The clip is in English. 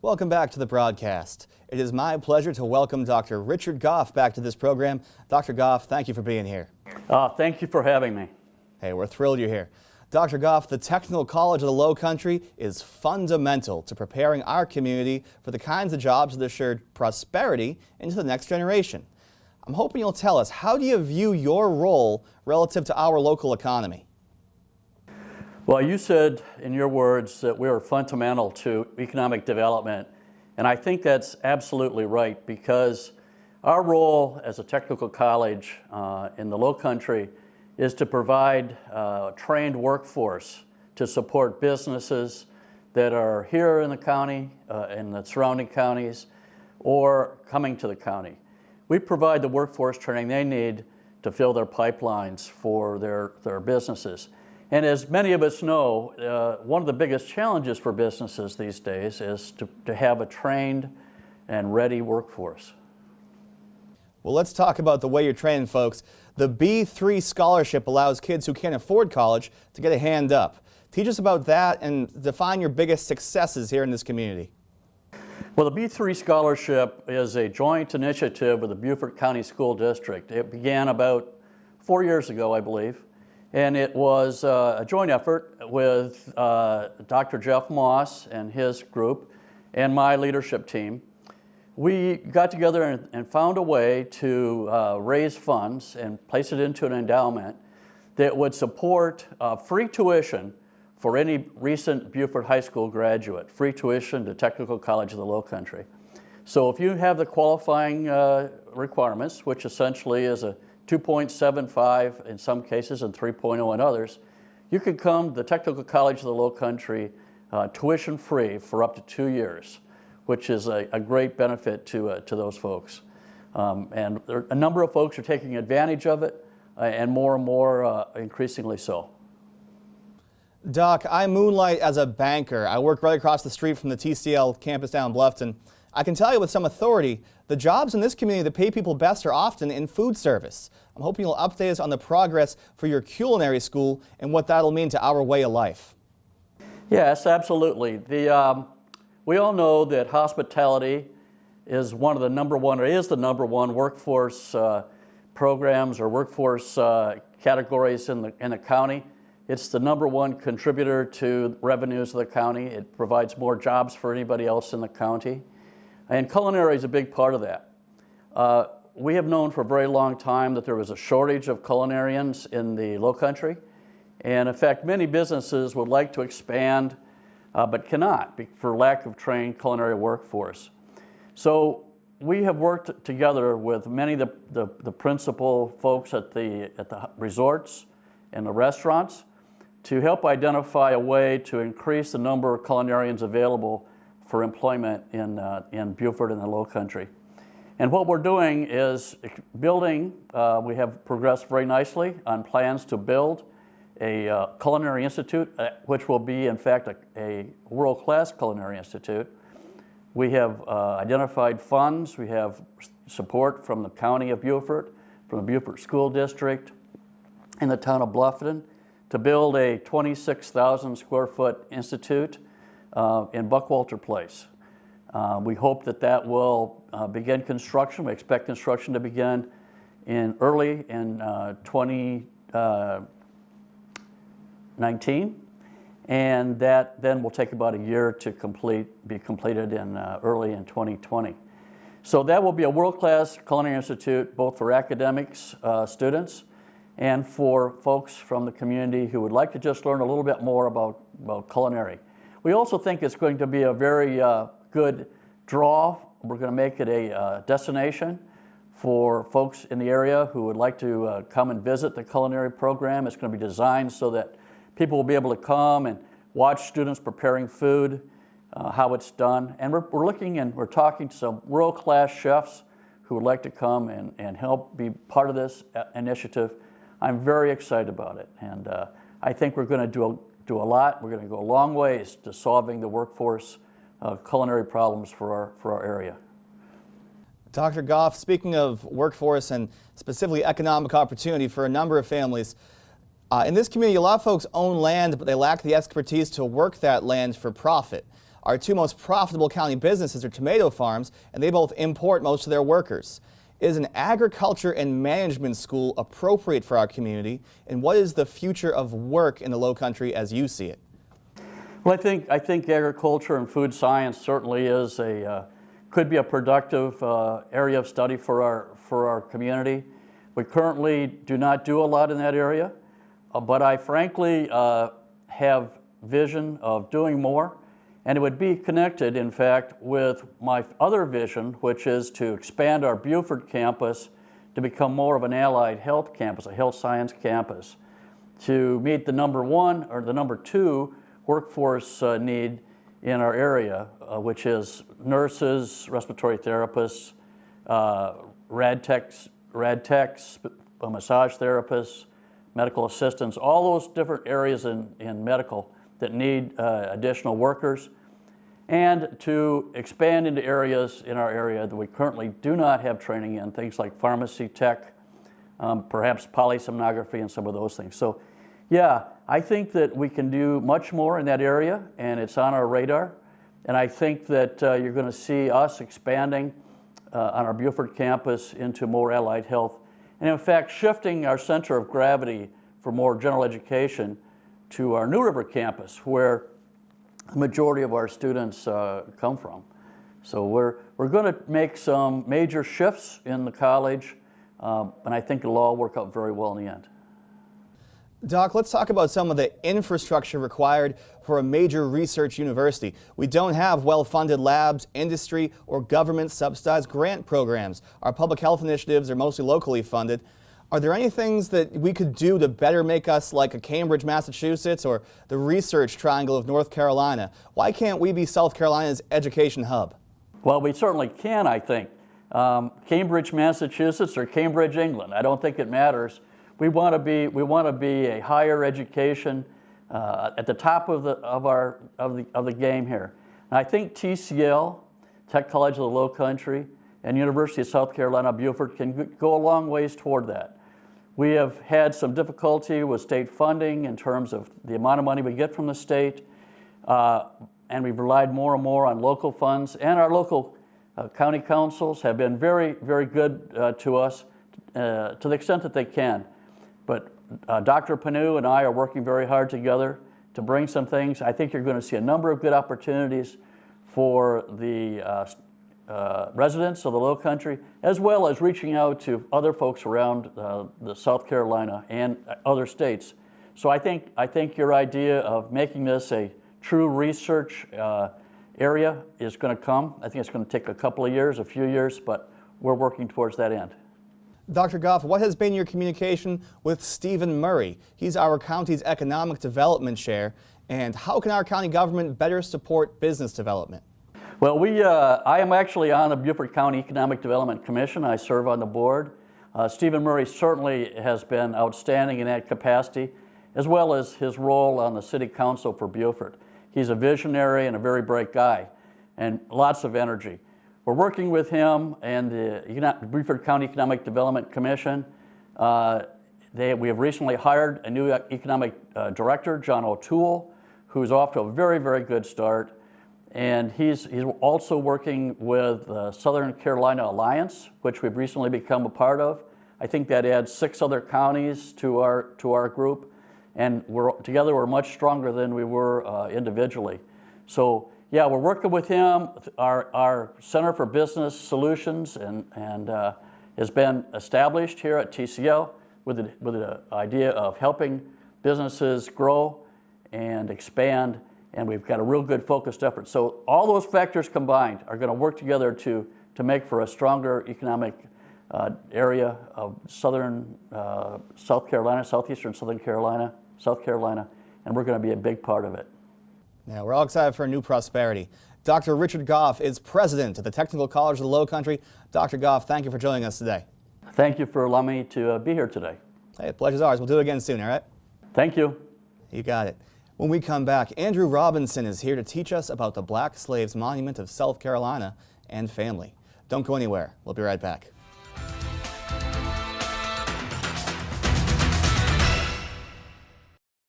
Welcome back to the broadcast. It is my pleasure to welcome Dr. Richard Gough back to this program. Dr. Gough, thank you for being here. Thank you for having me. Hey, we're thrilled you're here. Dr. Gough, the Technical College of the Low Country is fundamental to preparing our community for the kinds of jobs that assure prosperity into the next generation. I'm hoping you'll tell us, how do you view your role relative to our local economy? Well, you said in your words that we are fundamental to economic development, and I think that's absolutely right, because our role as a technical college in the Low Country is to provide a trained workforce to support businesses that are here in the county, in the surrounding counties, or coming to the county. We provide the workforce training they need to fill their pipelines for their businesses. And as many of us know, one of the biggest challenges for businesses these days is to have a trained and ready workforce. Well, let's talk about the way you're training folks. The B3 scholarship allows kids who can't afford college to get a hand up. Teach us about that and define your biggest successes here in this community. Well, the B3 scholarship is a joint initiative with the Beaufort County School District. It began about 4 years ago, I believe. And it was a joint effort with Dr. Jeff Moss and his group and my leadership team. We got together and found a way to raise funds and place it into an endowment that would support free tuition for any recent Beaufort High School graduate, free tuition to Technical College of the Low Country. So if you have the qualifying requirements, which essentially is a 2.75 in some cases and 3.0 in others, you could come to the Technical College of the Low Country tuition free for up to 2 years, which is a great benefit to those folks. And a number of folks are taking advantage of it, and more increasingly so. Doc, I moonlight as a banker. I work right across the street from the TCL campus down in Bluffton. I can tell you with some authority, the jobs in this community that pay people best are often in food service. I'm hoping you'll update us on the progress for your culinary school and what that'll mean to our way of life. Yes, absolutely. We all know that hospitality is one of the number one workforce programs or workforce categories in the county. It's the number one contributor to revenues of the county. It provides more jobs for anybody else in the county. And culinary is a big part of that. We have known for a very long time that there was a shortage of culinarians in the Low Country. And in fact, many businesses would like to expand, but cannot for lack of trained culinary workforce. So we have worked together with many of the principal folks at the resorts and the restaurants to help identify a way to increase the number of culinarians available for employment in Beaufort and the Low Country. And what we're doing is building, we have progressed very nicely on plans to build a Culinary Institute, which will be in fact a world-class Culinary Institute. We have identified funds, we have support from the County of Beaufort, from the Beaufort School District, and the town of Bluffton to build a 26,000 square foot institute in Buckwalter Place. We hope that will begin construction. We expect construction to begin early in 2019, and that then will take about a year to be completed early in 2020. So that will be a world-class Culinary Institute, both for academics, students, and for folks from the community who would like to just learn a little bit more about culinary. We also think it's going to be a very good draw. We're going to make it a destination for folks in the area who would like to come and visit the culinary program. It's going to be designed so that people will be able to come and watch students preparing food, how it's done. And we're looking and we're talking to some world-class chefs who would like to come and help be part of this initiative. I'm very excited about it, and I think we're going to do a lot. We're going to go a long ways to solving the workforce culinary problems for our area. Dr. Gough, speaking of workforce and specifically economic opportunity for a number of families, in this community, a lot of folks own land, but they lack the expertise to work that land for profit. Our two most profitable county businesses are tomato farms, and they both import most of their workers. Is an agriculture and management school appropriate for our community, and what is the future of work in the Lowcountry as you see it? Well, I think agriculture and food science certainly is could be a productive area of study for our community. We currently do not do a lot in that area, but I frankly have vision of doing more, and it would be connected, in fact, with my other vision, which is to expand our Beaufort campus to become more of an allied health campus, a health science campus, to meet the number one or the number two workforce need in our area, which is nurses, respiratory therapists, rad techs, massage therapists, medical assistants, all those different areas in medical that need additional workers, and to expand into areas in our area that we currently do not have training in, things like pharmacy tech, perhaps polysomnography and some of those things. So yeah, I think that we can do much more in that area, and it's on our radar. And I think that you're going to see us expanding on our Beaufort campus into more allied health, and in fact shifting our center of gravity for more general education to our New River campus, where the majority of our students come from. So we're going to make some major shifts in the college, and I think it'll all work out very well in the end. Doc, let's talk about some of the infrastructure required for a major research university. We don't have well-funded labs, industry, or government-subsidized grant programs. Our public health initiatives are mostly locally funded. Are there any things that we could do to better make us like a Cambridge, Massachusetts, or the Research Triangle of North Carolina? Why can't we be South Carolina's education hub? Well, we certainly can, I think. Cambridge, Massachusetts, or Cambridge, England. I don't think it matters. We want to be a higher education at the top of the game here. And I think TCL, Tech College of the Lowcountry, and University of South Carolina, Beaufort can go a long ways toward that. We have had some difficulty with state funding in terms of the amount of money we get from the state, and we've relied more and more on local funds, and our local county councils have been very, very good to us to the extent that they can. But Dr. Panu and I are working very hard together to bring some things. I think you're going to see a number of good opportunities for the residents of the Lowcountry, as well as reaching out to other folks around the South Carolina and other states. So I think your idea of making this a true research area is going to come. I think it's going to take a couple of years, a few years, but we're working towards that end. Dr. Gough, what has been your communication with Stephen Murray? He's our county's economic development chair, and how can our county government better support business development? Well, I am actually on the Beaufort County Economic Development Commission. I serve on the board. Stephen Murray certainly has been outstanding in that capacity, as well as his role on the City Council for Beaufort. He's a visionary and a very bright guy, and lots of energy. We're working with him and the Beaufort County Economic Development Commission. We have recently hired a new economic director, John O'Toole, who's off to a very, very good start. And he's also working with the Southern Carolina Alliance, which we've recently become a part of. I think that adds 6 other counties to our group, and together we're much stronger than we were individually. So yeah, we're working with him. Our Center for Business Solutions has been established here at TCL with the idea of helping businesses grow and expand, and we've got a real good focused effort. So all those factors combined are going to work together to make for a stronger economic area of southern South Carolina, southeastern Southern Carolina, South Carolina, and we're going to be a big part of it. Now, we're all excited for a new prosperity. Dr. Richard Gough is president of the Technical College of the Lowcountry. Dr. Gough, thank you for joining us today. Thank you for allowing me to be here today. Hey, the pleasure's ours. We'll do it again soon, all right? Thank you. You got it. When we come back, Andrew Robinson is here to teach us about the Black Slaves Monument of South Carolina and family. Don't go anywhere. We'll be right back.